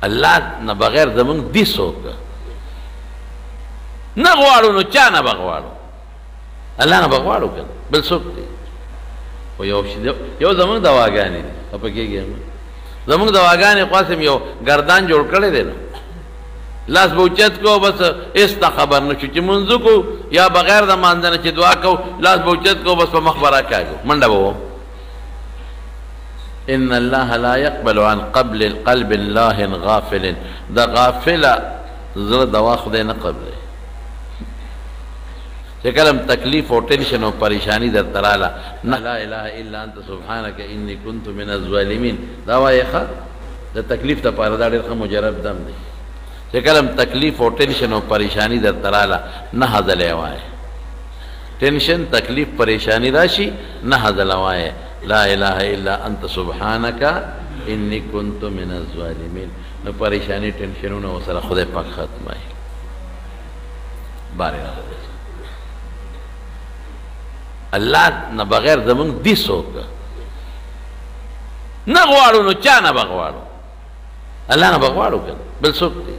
الله نه بغیر زمونږ دي څوک نه غواړو نو چا نه به غواړو الله نه به غواړو که بل څوک دی خو یو زمونږ دواګانې دي خفه کېږي زمونږ دواګانې قاسم یو ګردان جوړ کړی دی نو لاس به اوچت کو بس هېڅ ته خبر نه شو چې منځو کو یا بغیر د مانځه نه چې دعا کو لاس به اوچت کو بس په مخ به راکاږو منډه به وم ان الله لا يقبل عن قلب الله غافل د غافله زړه دوا خدای نه قبلوي چې کله تکلیف او ټینشن او پریشانی درته راله نه لا اله الا انت سبحانك اني كنت من الظالمين دا وایې ښه د تکلیف دپاره دا ډېر ښه مجرب دم دی چې کله تکلیف او ټینشن او پریشانی درته راله نهه ځلې وایې ټینشن تکلیف پریشانی راشي نهه ځله وایې لا اله الا انت سبحانك اني كنت من الظالمين نو پریشانی ټینشنونه ورسره خدای پاک ختموي بارې راغلی الله نه بغیر زمونږ دي څوک نه غواړو نو چا نه به غواړو الله نه به غواړو که بل څوک دی